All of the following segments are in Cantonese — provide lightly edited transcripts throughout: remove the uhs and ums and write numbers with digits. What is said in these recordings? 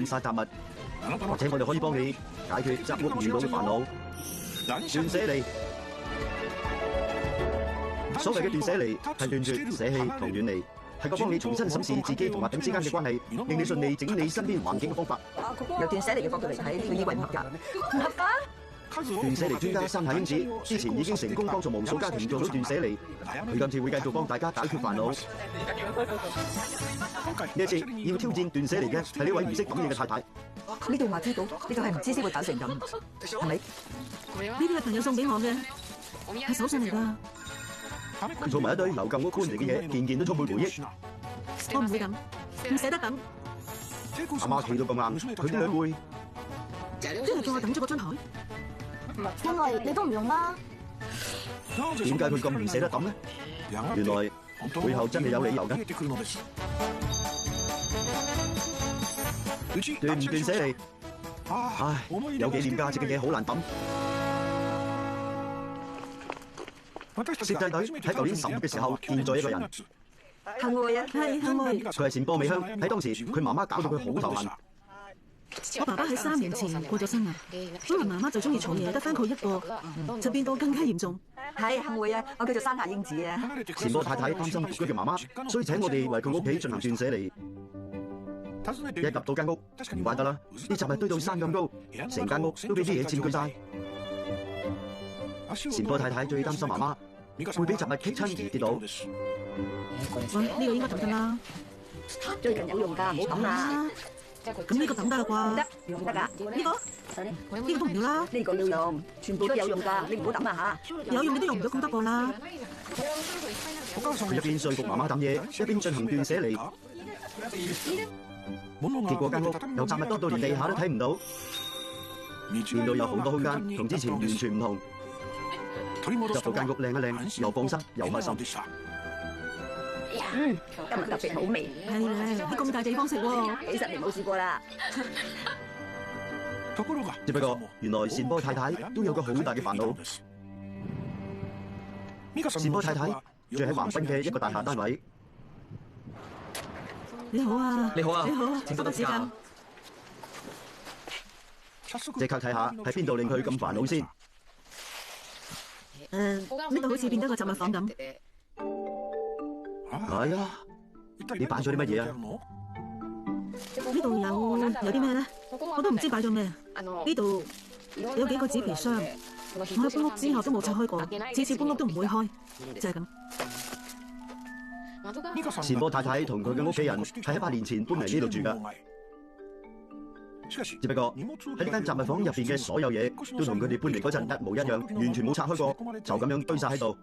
斷晒雜物，或者我哋可以幫你解決雜屋遇到嘅煩惱。斷捨離，所謂嘅斷捨離係斷絕、捨棄同遠離，係個幫你重新審視自己同物品之間嘅關係，令你順利整理身邊環境嘅方法。由斷捨離嘅角度嚟睇，佢以為唔合格，唔合格。斷捨離專家山下英子之前已經成功幫助無數家庭做到斷捨離，佢今次會繼續幫大家解決煩惱。呢一次要挑戰斷捨離嘅係呢位唔識講嘢嘅太太。呢度話知道，呢個係唔知先會搞成咁，係咪？呢啲係朋友送俾我嘅，係手信嚟㗎。佢做埋一堆由舊屋搬嚟嘅嘢，件件都充滿回憶。我唔會咁，唔捨得等。阿媽企到咁硬，佢點樣會？即係叫我等咗嗰張台。因為你都唔用啦。點解佢咁唔捨得抌呢？原來背後真係有理由嘅。斷唔斷捨離？唉，有紀念價值嘅嘢好難抌。攝製隊喺舊年10月嘅時候見咗一個人，幸會啊，係幸會。佢係善波美香。喺當時，佢媽媽搞到佢好頭痕。我爸爸喺3年前過咗身啊，所以媽媽就中意儲嘢，得翻佢一個，就變到更加嚴重。係幸會啊，我叫做山下英子啊。善波太太擔心獨居嘅媽媽，所以請我哋為佢屋企進行斷捨離。一入到間屋，唔怪得啦，啲雜物堆到山咁高，成間屋都俾啲嘢佔據晒。善波太太最擔心媽媽會俾雜物棘親而跌倒。哇，呢個應該抌得啦。最近有用㗎，唔好抌啦。咁呢個抌得啦啩？唔得，用得㗎。呢個都唔要啦。呢個要用，全部都有用㗎，你唔好抌啊嚇。有用你都用唔到咁多個啦。佢一邊說服媽媽抌嘢，一邊進行斷捨離。結果間屋由雜物多到連地下都睇唔到，見到有好多空間同之前完全唔同。入到間屋靚一靚，又放心又開心。今日特別好味。係咧，喺咁大地方食喎，幾10年冇試過啦。只不過原來善波太太都有個好大嘅煩惱。善波太太住喺橫濱嘅一個大廈單位。你好啊，你好啊，你好，請多多指教。即刻睇下喺邊度令佢咁煩惱先。呢度好似變得個雜物房咁。係啊，你擺咗啲乜嘢啊？呢度有啲咩咧？我都唔知擺咗咩。呢度有幾個紙皮箱，我喺搬屋之後都冇拆開過，次次搬屋都唔會開，就係咁。善波太太同佢嘅屋企人係喺8年前搬嚟呢度住噶，只不過喺呢間雜物房入邊嘅所有嘢都同佢哋搬嚟嗰陣一模一樣，完全冇拆開過，就咁樣堆晒喺度。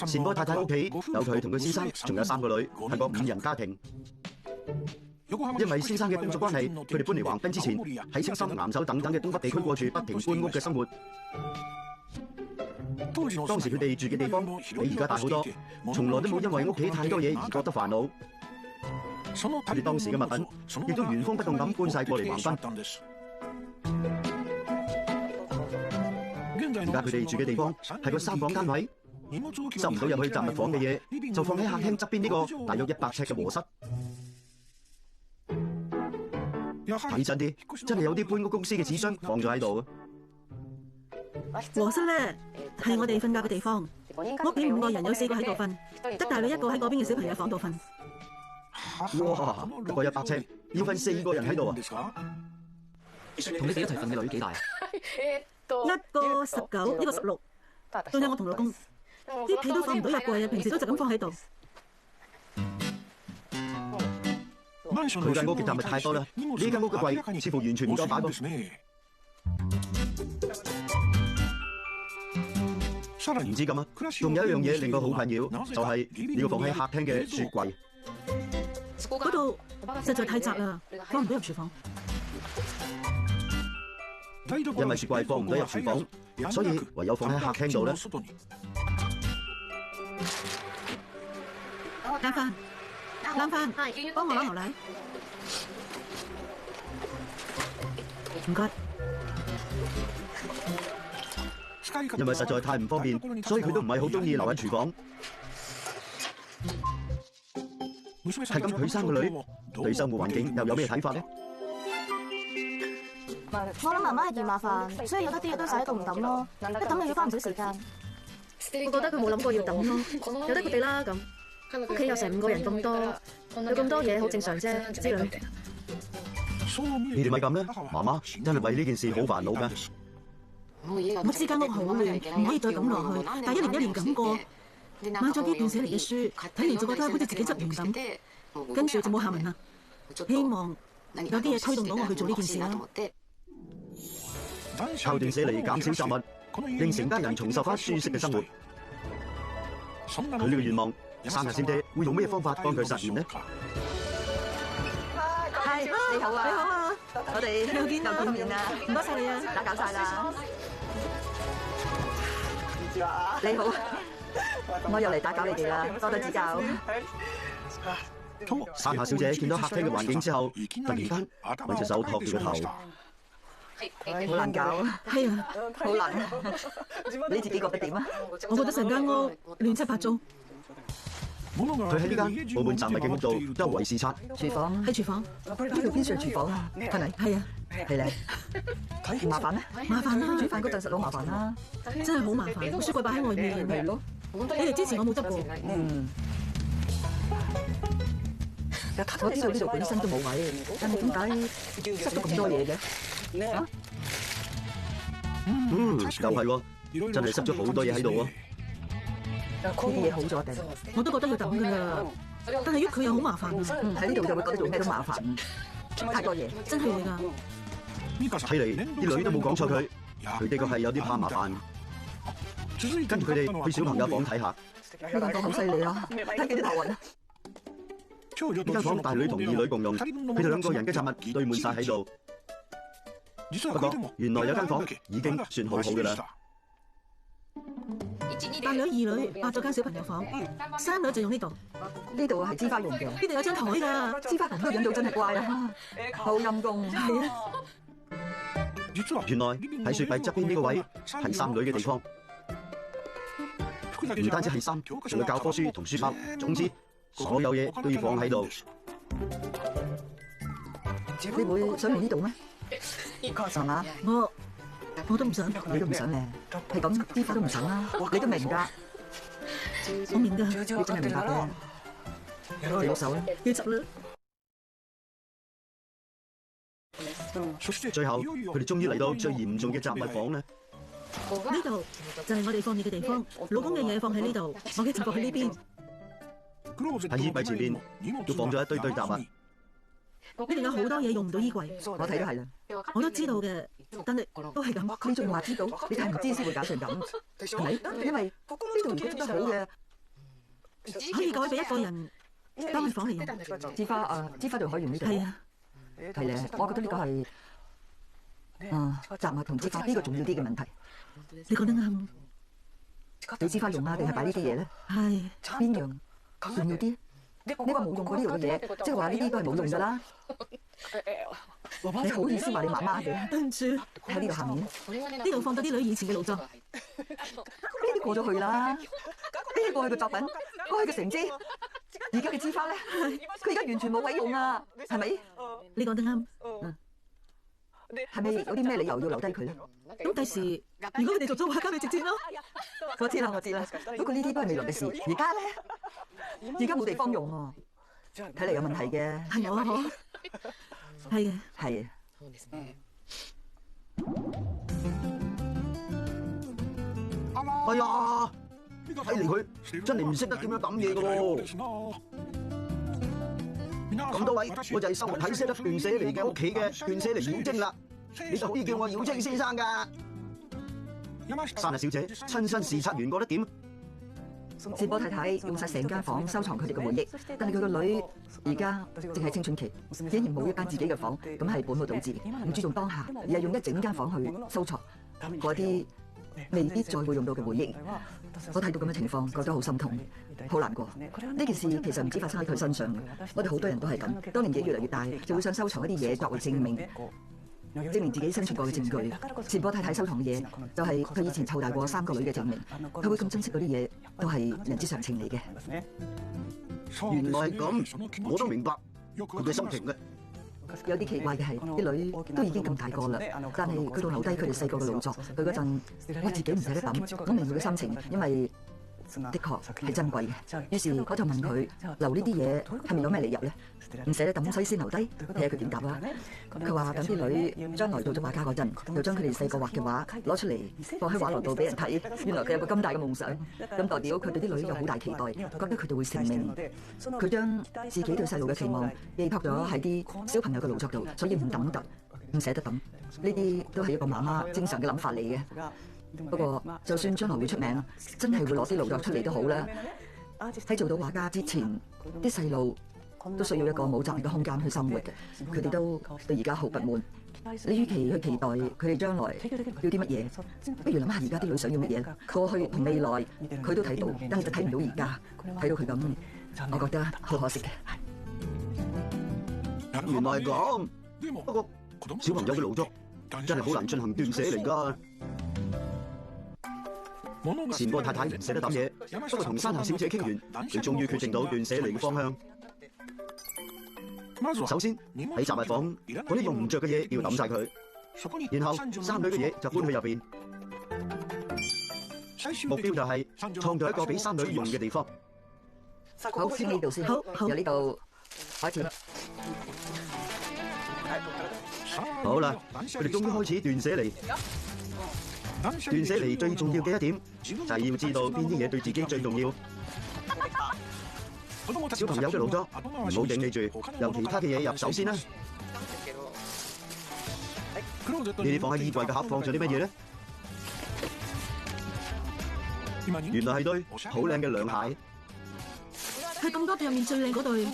善波太太屋企有佢同佢先生，仲有3個女，係個5人家庭。因為先生嘅工作關係，佢哋搬嚟橫濱之前，喺青森、岩手等等嘅東北地區過住不停搬屋嘅生活。當時佢哋住嘅地方比而家大好多，從來都冇因為屋企太多嘢而覺得煩惱。佢哋當時嘅物品亦都原封不動咁搬晒過嚟橫濱。而家佢哋住嘅地方係個3房單位，收唔到入去雜物房嘅嘢，就放喺客廳側邊呢個大約100尺嘅和室。睇真啲，真係有啲搬屋公司嘅紙箱放咗喺度。和室咧係我哋瞓覺嘅地方，屋企5個人有4個喺度瞓，得大女1個喺嗰邊嘅小朋友房度瞓。哇，不過100尺要瞓4個人喺度啊！同你哋一齊瞓嘅女幾大啊？一個19，一個16，仲有我同老公。啲被都放唔到入櫃啊，平時都就咁放喺度。佢間屋嘅雜物太多啦，呢間屋嘅櫃似乎完全唔夠擺噃。唔知咁啊，仲有一樣嘢令佢好困擾，就係呢個放喺客廳嘅雪櫃。嗰度實在太窄啦，放唔到入廚房。因為雪櫃放唔到入廚房，所以唯有放喺客廳度啦。冷飯，幫我攞牛奶。唔該。因為實在太唔方便，所以佢都唔係好中意留喺廚房。係咁佢生個女，對生活環境又有咩睇法呢？我諗媽媽係嫌麻煩，所以有得啲嘢都曬喺度唔抌咯。一抌又要花唔少時間。我覺得佢冇諗過要抌咯，由得佢哋啦咁。屋企有成5個人咁多，有咁多嘢好正常啫之類。你哋咪咁啦，媽媽真係為呢件事好煩惱㗎。我知間屋好亂，唔可以再咁落去。但一年咁過，買咗啲斷捨離嘅書，睇完就覺得好似自己執完咁，跟住就冇下文啦。希望有啲嘢推動到我去做呢件事啦。靠斷捨離減少雜物，令成家人重拾翻舒適嘅生活。佢呢個願望，生日小姐會用咩方法幫佢實現呢？係，你好啊！你好啊！我哋又見面啦！唔該晒你啊！打攪晒啦！你好，我又嚟打攪你哋啦，多多指教。山下小姐見到客廳嘅環境之後，突然間揾隻手托住個頭。好難搞啊！係啊，好難啊！你自己覺得點啊？我覺得成間屋亂七八糟。佢喺呢間佈滿雜物嘅屋度周圍視察。廚房喺廚房，呢度邊算係廚房啊？係咪？係啊，係咧。麻煩咩？麻煩啦！煮飯嗰陣實好麻煩啦。真係好麻煩，個書櫃擺喺外面。係咯。你哋之前我冇執過。我知道呢度本身都冇位，但係點解塞咗咁多嘢嘅？又係喎，真係塞咗好多嘢喺度喎。呢啲嘢好咗定？我都覺得要抌㗎啦，但係喐佢又好麻煩。喺呢度就會覺得做咩都麻煩，太多嘢，真係㗎。睇嚟啲女都冇講錯佢，佢的確係有啲怕麻煩。跟住佢哋去小朋友房睇下。呢間房好犀利啊！睇幾啲頭暈啊！呢間房大女同二女共用，佢哋2個人嘅雜物堆滿晒喺度。不過原來有間房已經算好好㗎啦。大女、2女霸咗間小朋友房，3女就用呢度。呢度係支花用嘅，呢度有張台㗎，支花同都養到真係乖啊！好陰功。係啊。原來喺雪櫃側邊呢個位係3女嘅地方，唔單止係衫，仲有教科書同書包，總之所有嘢都要放喺度。你會想嚟呢度咩？係嘛？我都唔想。你都唔想咧？係咁，支花都唔想啦。你都明㗎？我明㗎。你真係明白嘅。你喐手啦。要執啦。最後，佢哋終於嚟到最嚴重嘅雜物房咧。呢度就係我哋放嘢嘅地方，老公嘅嘢放喺呢度，我嘅就放喺呢邊。喺衣櫃前邊都放咗一堆雜物。呢度有好多嘢用唔到衣櫃。我睇都係啦。我都知道嘅，但係都係咁。你仲話知道？你睇唔知先會搞成咁，係咪？因為呢度如果做得好嘅，可以改俾1個人當係房嚟用。支花就可以用呢度。係啊。係咧，我覺得呢個係雜物同支花呢個重要啲嘅問題。你講得啱。俾支花用啊，定係擺呢啲嘢咧？係邊樣重要啲？你話冇用過呢度嘅嘢，即係話呢啲都係冇用㗎啦。你好意思話你媽媽嘅？對唔住，喺呢度下面，呢度放咗啲女以前嘅勞作。呢啲過咗去啦。呢啲過去嘅作品，過去嘅成績，而家嘅支花咧，佢而家完全冇位用啊，係咪？你講得啱。係咪有啲咩理由要留低佢咧？咁第時，如果佢哋做咗畫家，咪值錢咯。我知啦。不過呢啲都係未來嘅事。而家咧，而家冇地方用喎。睇嚟有問題嘅。係我，係嘅。係。哎呀，睇嚟佢真係唔識得點樣抌嘢㗎喎。咁多位，我就係生活喺識得斷捨離嘅屋企嘅斷捨離妖精啦，你就可以叫我妖精先生㗎。山下小姐親身視察完覺得點？士波太太用晒成間房收藏佢哋嘅回憶，但係佢個女而家正係青春期，竟然冇一間自己嘅房，咁係本末倒置，唔注重當下，而係用一整間房去收藏嗰啲未必再會用到嘅回憶。我睇到咁嘅情況，覺得好心痛，好難過。呢件事其實唔止發生喺佢身上嘅，我哋好多人都係咁。當年紀越嚟越大，就會想收藏一啲嘢作為證明自己生存過嘅證據。前波太太收藏嘅嘢，就係佢以前湊大過3個女嘅證明。佢會咁珍惜嗰啲嘢，都係人之常情嚟嘅。原來係咁，我都明白佢嘅心情嘅。有啲奇怪嘅係，啲女都已經咁大個啦，但係佢仲留低佢哋細個嘅勞作。佢嗰陣，我自己唔捨得抌，我明佢嘅心情，因為的確係珍貴嘅。於是我就問佢留呢啲嘢係咪有咩理由咧？唔捨得抌，所以先留低。睇下佢點答啦。佢話等啲女將來到咗畫家嗰陣，就將佢哋細個畫嘅畫攞出嚟放喺畫廊度俾人睇。原來佢有個咁大嘅夢想，咁代表佢對啲女有好大期待，覺得佢哋會成名。佢將自己對細路嘅期望寄託咗喺啲小朋友嘅勞作度，所以唔抌得，唔捨得抌。呢啲都係一個媽媽正常嘅諗法嚟嘅。不過，就算將來會出名，真係會攞啲勞作出嚟都好啦。喺做到畫家之前，啲細路都需要一個冇責任嘅空間去生活嘅。佢哋都對而家好不滿。你與其去期待佢哋將來要啲乜嘢，不如諗下而家啲女想要乜嘢。過去同未來佢都睇到，但係就睇唔到而家。睇到佢咁，我覺得好可惜嘅。原來係咁，不過小朋友嘅勞作真係好難進行斷捨離㗎。前波太太唔捨得抌嘢，不過同山下小姐傾完，佢終於決定到斷捨離嘅方向。首先喺雜物房嗰啲用唔着嘅嘢要抌晒佢，然後衫女嘅嘢就搬去入邊。目標就係創造一個俾衫女用嘅地方。好，先呢度先，由呢度開始。好啦，佢哋終於開始斷捨離。斷捨離最重要嘅一點就係要知道邊啲嘢對自己最重要。小朋友嘅勞作唔好影你住，由其他嘅嘢入手先啦。你哋放喺衣櫃嘅盒放咗啲乜嘢咧？原來係對好靚嘅涼鞋。係咁多對入面最靚嗰對，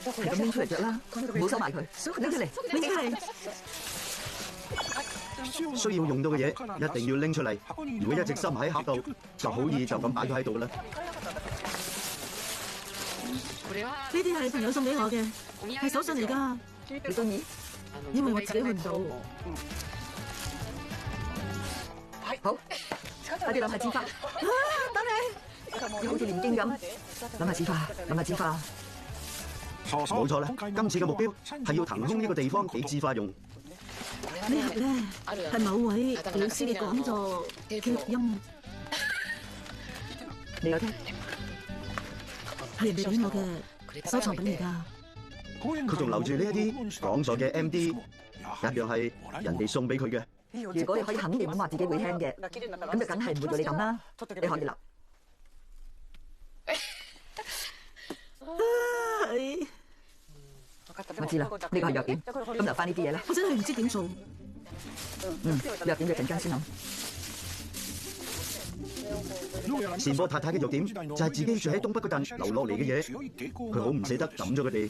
係咁拎出嚟着啦，唔好收埋佢，拎出嚟，拎出嚟。需要用到嘅嘢一定要拎出嚟，如果一直收埋喺盒度，就好易就咁擺咗喺度啦。呢啲係朋友送俾我嘅，係手信嚟㗎。你中意？因為我自己去唔到。好，快啲諗下紙花。等你。要好似念經咁，諗下紙花，諗下紙花。冇錯啦，今次嘅目標係要騰空一個地方俾紙花用。呢盒咧係某位老師嘅講座嘅錄音，你有聽？係人哋俾我嘅收藏品嚟㗎。佢仲留住呢一啲講座嘅 MD，一樣係人哋送俾佢嘅。如果你可以肯定咁話自己會聽嘅，咁就梗係唔會叫你抌啦。你可以留。我知啦，呢個係弱點，咁留翻呢啲嘢啦。我真係唔知點做。弱點就陣間先諗。善波太太嘅弱點就係自己住喺東北嗰陣留落嚟嘅嘢，佢好唔捨得抌咗佢哋。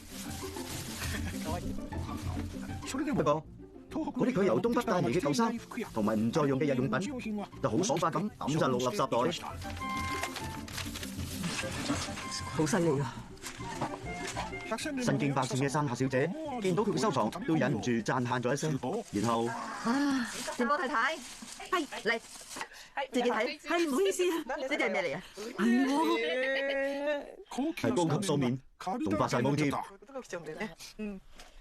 不過嗰啲佢由東北帶嚟嘅舊衫同埋唔再用嘅日用品，就好爽快咁抌晒落垃圾袋。好犀利啊！身經百戰嘅山下小姐見到佢嘅收藏，都忍唔住讚嘆咗一聲，然後善波太太，係嚟自己睇，係唔好意思啊，呢啲係咩嚟啊？係喎，係高級素面，仲發晒毛添。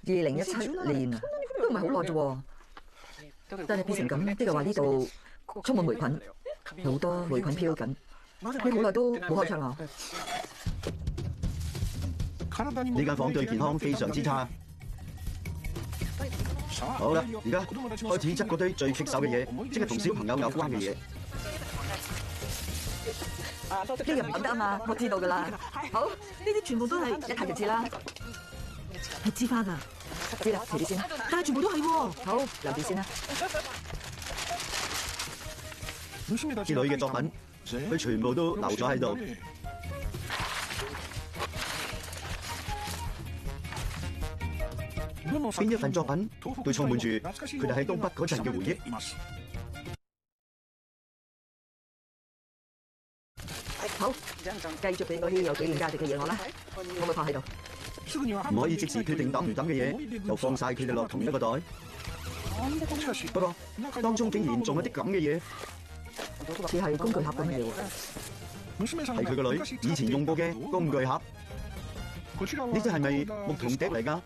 2017年都唔係好耐啫喎，但係變成咁，即係話呢度充滿霉菌，好多霉菌飄緊。你好耐都冇開窗啦。呢間房對健康非常之差。好啦，而家開始執嗰堆最棘手嘅嘢，即係同小朋友有關嘅嘢。呢個唔抌得啊嘛，我知道噶啦。好，呢啲全部都係一睇就知啦。係枝花㗎，知啦，遲啲先啦。但係全部都係喎。好，留住先啦。啲女嘅作品，佢全部都留咗喺度。邊一份作品都充滿住佢哋喺東北嗰陣嘅回憶。好，繼續俾嗰啲有紀念價值嘅嘢我啦，可唔可以放喺度？唔可以即時決定抌唔抌嘅嘢，就放晒佢哋落同一個袋。不過當中竟然仲有啲咁嘅嘢，似係工具盒咁嘅嘢喎。係佢個女以前用過嘅工具盒。呢隻係咪牧童笛嚟㗎？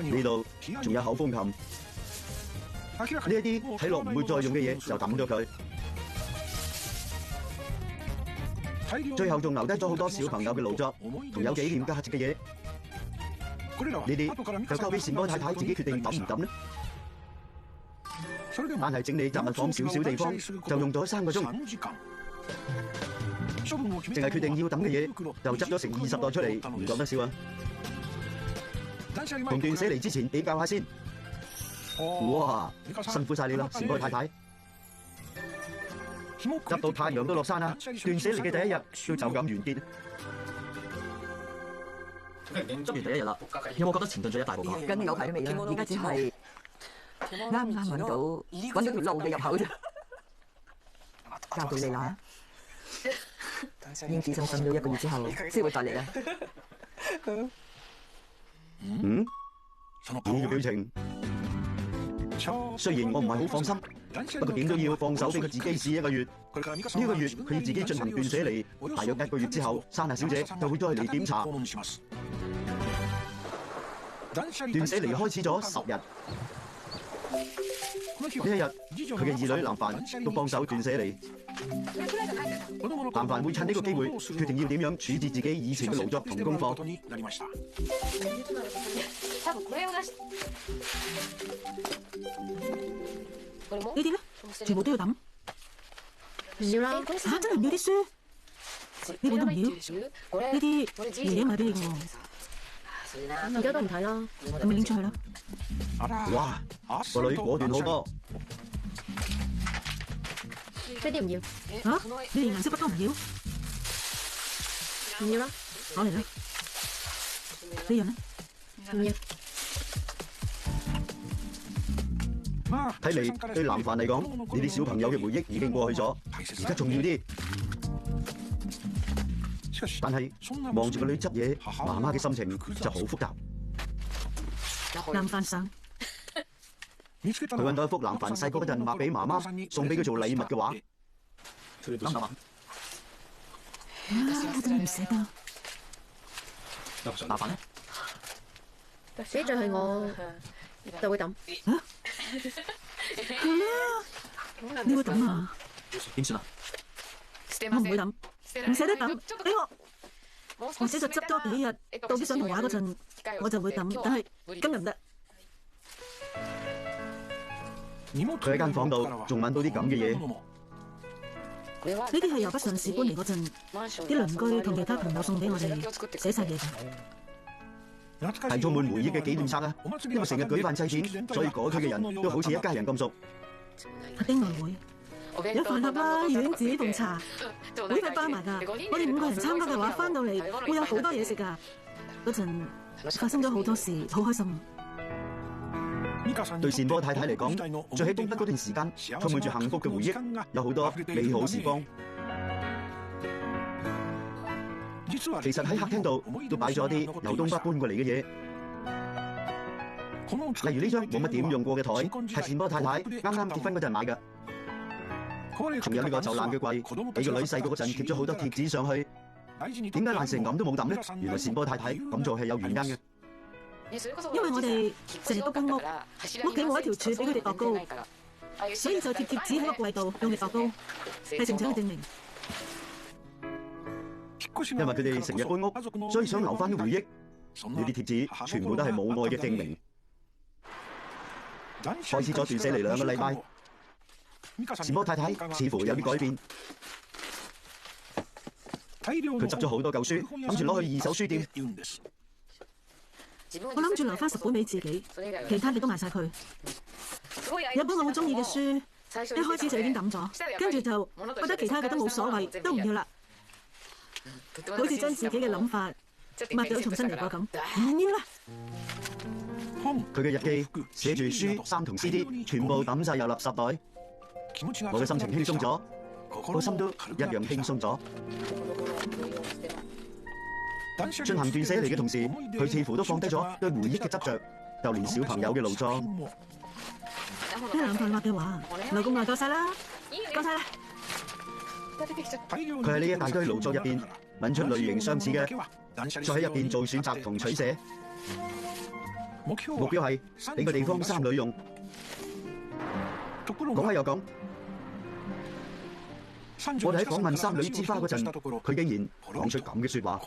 呢度仲有口風琴，呢一啲睇落唔會再用嘅嘢就抌咗佢。最後仲留低咗好多小朋友嘅勞作同有紀念價值嘅嘢，呢啲就交俾善波太太自己決定抌唔抌呢？但係整理雜物房少少地方就用咗3個鐘，淨係決定要抌嘅嘢就執咗成20袋出嚟，唔覺得少啊？同斷捨離之前比較下先，哇，辛苦晒你啦，善波太太！執到太陽都落山啦，斷捨離嘅第一日都就咁完結。執完第一日啦，有冇覺得前進咗一大步啊？跟有排都未啦，而家只係啱揾到條路嘅入口啫。交到你啦，英子信信咗1個月之後先會再嚟啊。嗯？呢個表情，雖然我唔係好放心，不過點都要放手俾佢自己試1個月。呢個月佢要自己進行斷捨離，大約1個月之後，珊娜小姐就會再嚟檢查。斷捨離開始咗10日，呢一日佢嘅2女南凡都幫手斷捨離。南凡會趁呢個機會決定要點樣處置自己以前嘅勞作同功課。呢啲咧，全部都要抌。唔要啦！嚇，真係唔要啲書，呢本都唔要。呢啲爺爺買俾你嘅喎，而家都唔睇啦，咁咪拎出去啦。哇，個女果斷好多。呢啲唔要。嚇，你連顏色筆都唔要？唔要啦，攞嚟啦。呢樣咧？唔要。睇嚟對南凡嚟講，呢啲小朋友嘅回憶已經過去咗，而家重要啲。但係望住個女執嘢，媽媽嘅心情就好複雜。南凡生，佢揾到一幅南凡細個嗰陣畫俾媽媽送俾佢做禮物嘅畫。諗諗啊！我真係唔捨得。南凡咧？寫咗係我就會抌。嚇？你會抌啊？點算啊？我唔會抌，唔捨得抌，俾我。或者就執多幾日，到啲想圖畫嗰陣，我就會抌。但係今日唔得。佢喺間房度仲揾到啲咁嘅嘢。呢啲係由北上市搬嚟嗰陣，啲鄰居同其他朋友送俾我哋，寫晒嘢㗎。係充滿回憶嘅紀念冊啊！因為成日舉辦祭典，所以嗰區嘅人都好似一家人咁熟。丁愛會有飯盒啦、丸子同茶，會費包埋㗎。我哋5個人參加嘅話，翻到嚟會有好多嘢食㗎。嗰陣發生咗好多事，好開心。對善波太太嚟講，住喺東北嗰段時間充滿住幸福嘅回憶，有好多美好時光。其實喺客廳度都擺咗啲由東北搬過嚟嘅嘢，例如呢張冇乜點用過嘅台，係善波太太啱啱結婚嗰陣買嘅。仲有呢個就爛嘅櫃，俾個女細個嗰陣貼咗好多貼紙上去。點解爛成咁都冇抌呢？原來善波太太咁做係有原因嘅。因為我哋成日都搬屋，屋企冇一條柱俾佢哋度高，所以就貼貼紙喺個櫃度用嚟度高，係成長嘅證明。因為佢哋成日搬屋，所以想留翻啲回憶。呢啲貼紙全部都係母愛嘅證明。開始咗斷捨離2個禮拜，善波太太似乎有啲改變。佢執咗好多舊書，諗住攞去2手書店。我諗住留翻10本俾自己，其他嘅都賣晒佢。有本我好中意嘅書，一開始就已經抌咗，跟住就覺得其他嘅都冇所謂，都唔要啦。好似將自己嘅諗法抹咗重新嚟過咁，唔要啦。佢嘅日記寫住書、衫同 CD， 全部抌晒入垃圾袋。我嘅心情輕鬆咗，個心都一樣輕鬆咗。進行斷捨離嘅同時，佢似乎都放低咗對回憶嘅執着，就連小朋友嘅勞作。一兩份畫嘅畫，老公話夠晒啦，夠晒啦。佢喺呢一大堆勞作入邊揾出類型相似嘅，再喺入邊做選擇同取捨。目標係俾個地方三女用。講開又講，我哋喺訪問三女之花嗰陣，佢竟然講出咁嘅説話。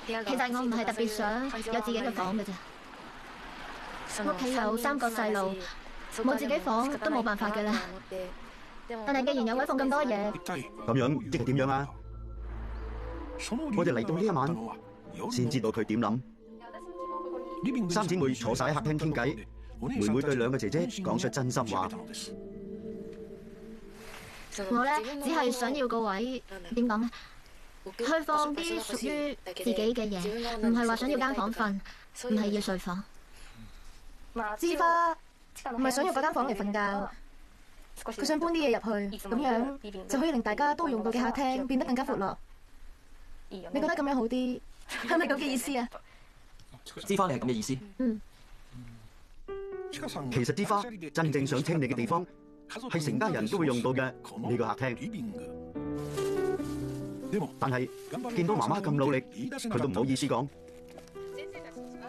其實我唔係特別想有自己嘅房嘅啫。屋企有3個細路，冇自己房都冇辦法嘅啦。但係既然有位放咁多嘢，咁樣即係點樣啊？我哋嚟到呢一晚，先知道佢點諗。三姊妹坐晒喺客廳傾偈，妹妹對2個姐姐講出真心話。我咧只係想要個位，點講咧？去放啲屬於自己嘅嘢，唔係話想要間房瞓，唔係要睡房。枝花唔係想要嗰間房嚟瞓覺，佢想搬啲嘢入去，咁樣就可以令大家都用到嘅客廳變得更加闊落。你覺得咁樣好啲？係咪咁嘅意思啊？知花，你係咁嘅意思？其實枝花真正想清理嘅地方，係成家人都會用到嘅呢個客廳。但係見到媽媽咁努力，佢都唔好意思講。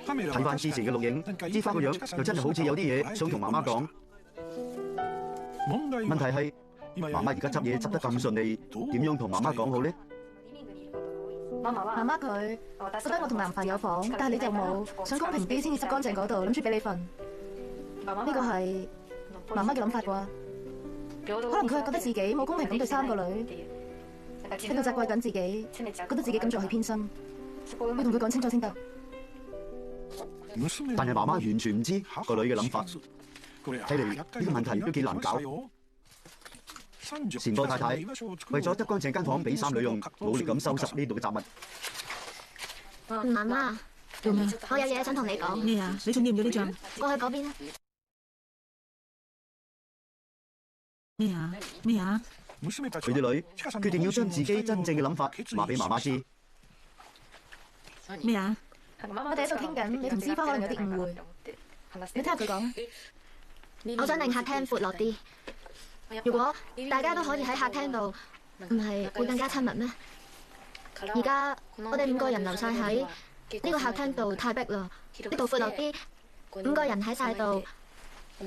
睇翻之前嘅錄影，枝花個樣又真係好似有啲嘢想同媽媽講。問題係媽媽而家執嘢執得咁順利，點樣同媽媽講好呢？媽媽佢覺得我同男朋友房，但係你就冇，想公平啲先至執乾淨嗰度，諗住俾你瞓。呢個係媽媽嘅諗法啩？可能佢係覺得自己冇公平咁對3個女，喺度責怪緊自己，覺得自己咁做係偏心。要同佢講清楚先得。但係媽媽完全唔知個女嘅諗法，睇嚟呢個問題都幾難搞。前個太太為咗執乾淨間房俾3女用，努力咁收拾呢度嘅雜物。媽媽，做咩？我有嘢想同你講。咩啊？你仲要唔要呢張？過去嗰邊啦。咩啊？咩啊？佢啲女決定要將自己真正嘅諗法話俾媽媽知。咩啊？我哋喺度傾緊，你同枝花可能有啲誤會。你聽下佢講。我想令客廳闊落啲。如果大家都可以喺客廳度，唔係會更加親密咩？而家我哋5個人留晒喺呢個客廳度太逼啦，呢度闊落啲，5個人喺晒度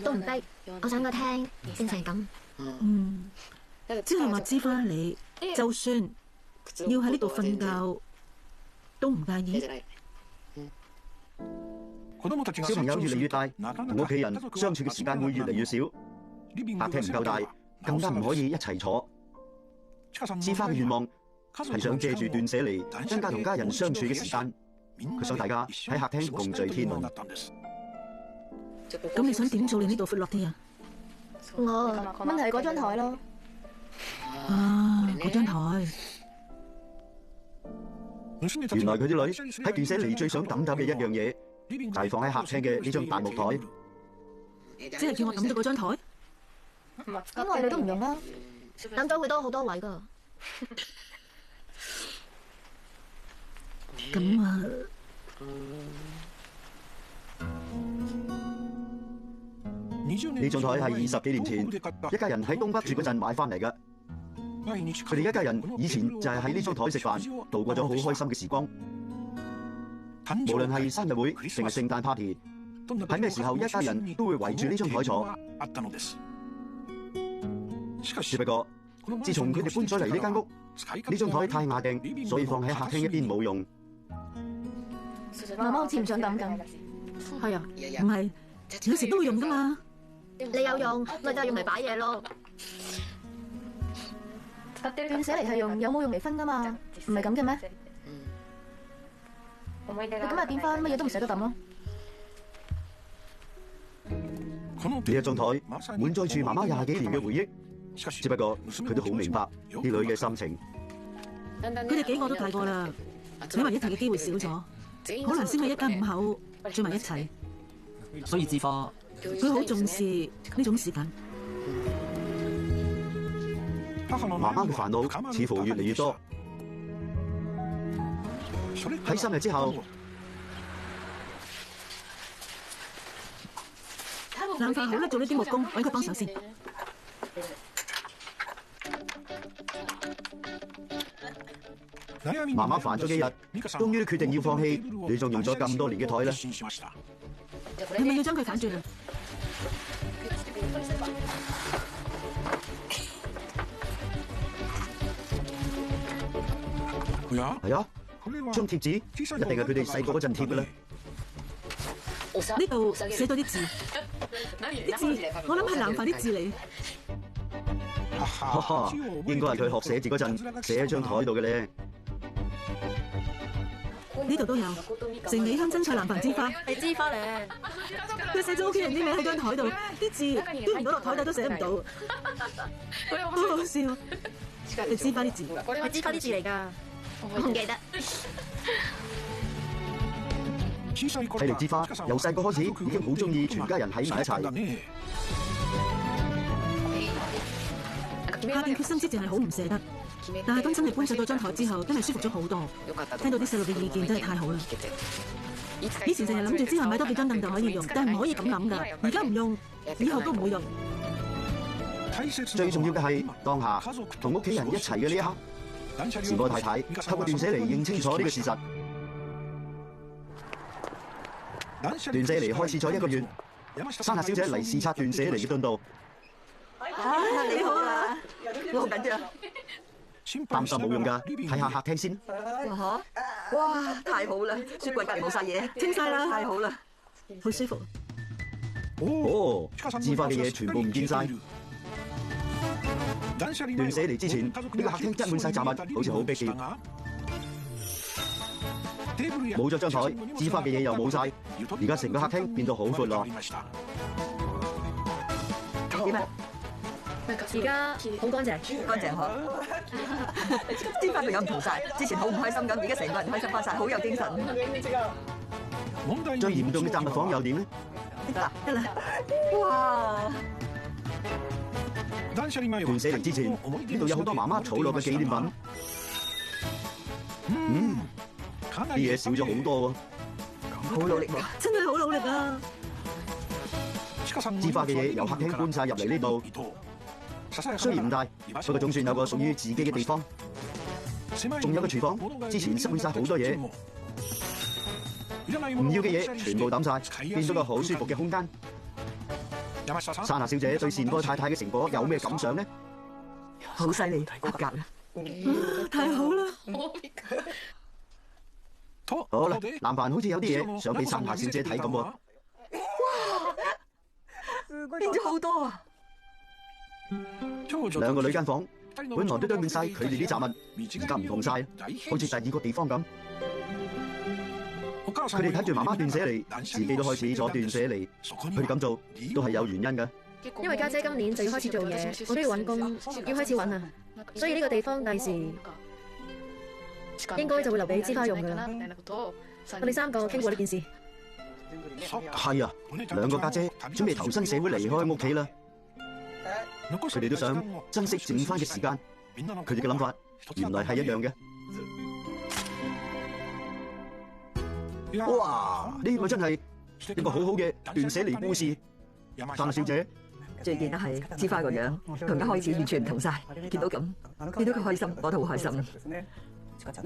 都唔逼。我想個廳變成咁。即係話枝花你，就算要喺呢度瞓覺，都唔介意。小朋友越嚟越大，同屋企人相處嘅時間會越嚟越少。客廳唔夠大，更加唔可以一齊坐。枝花嘅願望係想借住斷捨離，增加同家人相處嘅時間。佢想大家喺客廳共聚天倫。咁你想點做令呢度闊落啲啊？問題係嗰張台咯。啊，嗰張台。原來佢啲女喺斷捨離最想抌走嘅一樣嘢，就係放喺客廳嘅呢張大木台。即係叫我抌咗嗰張台？因為你都唔用啦，抌咗會多好多位㗎。咁啊，呢張台係20幾年前一家人喺東北住嗰陣買翻嚟嘅。佢哋一家人以前就係喺呢張台食飯，度過咗好開心嘅時光。無論係生日會定係聖誕 party， 喺咩時候一家人都會圍住呢張台坐。只不過，自從佢哋搬咗嚟呢間屋，呢張台太壓定，所以放喺客廳一邊冇用。媽媽好似唔想抌咁。係啊，唔係，有時都會用㗎嘛。你有用，咪就係用嚟擺嘢咯。斷捨離係用有冇用嚟分㗎嘛，唔係咁嘅咩？你今日變翻乜嘢都唔捨得抌咯。呢一張台滿載住媽媽20幾年嘅回憶，只不過佢都好明白啲女嘅心情。佢哋幾個都大個啦，喺埋一齊嘅機會少咗，好難先係一家5口聚埋一齊。所以枝花，佢好重視呢種時間。媽媽嘅煩惱似乎越嚟越多。喺3日之後，冷飯好啦，做呢啲木工，揾佢幫手先。媽媽煩咗幾日，終於決定要放棄你仲用咗咁多年嘅台啦。係咪要將佢反轉啊？係啊，張貼紙一定係佢哋細個嗰陣貼嘅啦。呢度寫咗啲字，啲字我諗係南法啲字嚟。哈哈，應該係佢學寫字嗰陣寫喺張台度嘅咧。呢度都有成美香珍菜南飯之花，係枝花咧。佢寫咗屋企人啲名喺張台度，啲字端唔到落台底都寫唔到，好好笑。係枝花啲字，係枝花啲字嚟㗎，我唔記得。睇嚟枝花由細個開始已經好中意全家人喺埋一齊。下定決心之前係好唔捨得，但係當真係搬上咗張台之後，真係舒服咗好多。聽到啲細路嘅意見真係太好啦！以前成日諗住之後買多幾張凳就可以用，但係唔可以咁諗㗎。而家唔用，以後都唔會用。最重要嘅係當下同屋企人一齊嘅呢一刻。前波太太透過斷捨離認清楚呢個事實。斷捨離開始咗1個月，山下小姐嚟視察斷捨離嘅進度。你好啊，我好緊張。擔心冇用㗎，睇下客廳先。哇，太好啦！雪櫃隔離冇晒嘢，清晒啦，太好啦，好舒服。哦，枝花嘅嘢全部唔見晒。斷捨離之前，呢個客廳擠滿晒雜物，好似好逼傑。冇咗張台，枝花嘅嘢又冇晒，而家成個客廳變到好闊落。點啊？而家好乾淨，乾淨呵。枝花仲有唔同晒，之前好唔開心咁，而家成個人開心翻晒，好有精神。最嚴重嘅雜物房又點呢？得啦。哇！斷捨離之前，呢度有好多媽媽儲落嘅紀念品。啲嘢少咗好多喎。好努力喎，真係好努力啊！枝花嘅嘢由客廳搬晒入嚟呢度，雖然唔大，不過總算有個屬於自己嘅地方。仲有個廚房，之前塞滿晒好多嘢，唔要嘅嘢全部抌晒，變咗個好舒服嘅空間。山下小姐對善波太太嘅成果有咩感想呢？好犀利，合格啦！太好啦！好啦，南凡好似有啲嘢想俾山下小姐睇咁喎。變咗好多啊！2個女間房，本來都堆滿晒佢哋啲雜物，而家唔同晒，好似第2個地方咁。佢哋睇住媽媽斷捨離，自己都開始咗斷捨離。佢哋咁做都係有原因嘅。因為家姐今年就要開始做嘢，我都要揾工，要開始揾啊，所以呢個地方第時應該就會留俾枝花用㗎啦。我哋3個傾過呢件事。係啊，2個家姐準備投身社會離開屋企啦。佢哋都想珍惜剩翻嘅時間，佢哋嘅諗法原來係一樣嘅。哇！呢個真係一個好好嘅斷捨離故事。山下小姐最見得係枝花個樣，同一開始完全唔同晒。見到佢開心，我都好開心。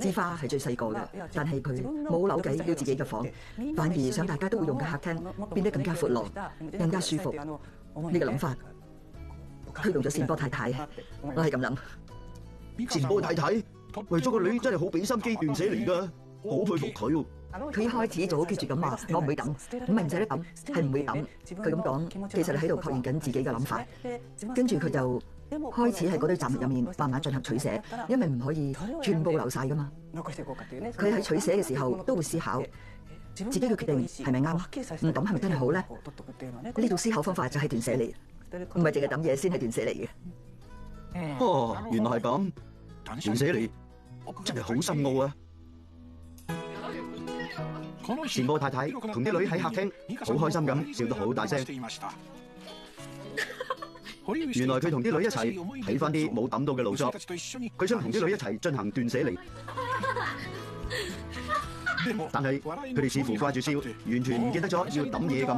枝花係最細個嘅，但係佢冇扭計要自己嘅房，反而想大家都會用嘅客廳變得更加闊落、更加舒服。呢個諗法推動咗善波太太，我係咁諗。善波太太為咗個女真係好俾心機斷捨離㗎，好佩服佢。佢一開始就好決絕咁話：我唔會抌，唔係唔捨得抌，係唔會抌。佢咁講，其實係喺度確認緊自己嘅諗法。跟住佢就開始喺嗰堆雜物入面慢慢進行取捨，因為唔可以全部留晒噶嘛。佢喺取捨嘅時候都會思考自己嘅決定係咪啱，唔抌係咪真係好咧？呢種思考方法就係斷捨離，唔係淨係抌嘢先係斷捨離嘅。哦，原來係咁，斷捨離真係好深奧啊！善波太太同啲女喺客廳好開心咁笑得好大聲。原來佢同啲女一齊睇翻啲冇抌到嘅勞作，佢想同啲女一齊進行斷捨離。但係佢哋似乎掛住笑，完全唔記得咗要抌嘢咁。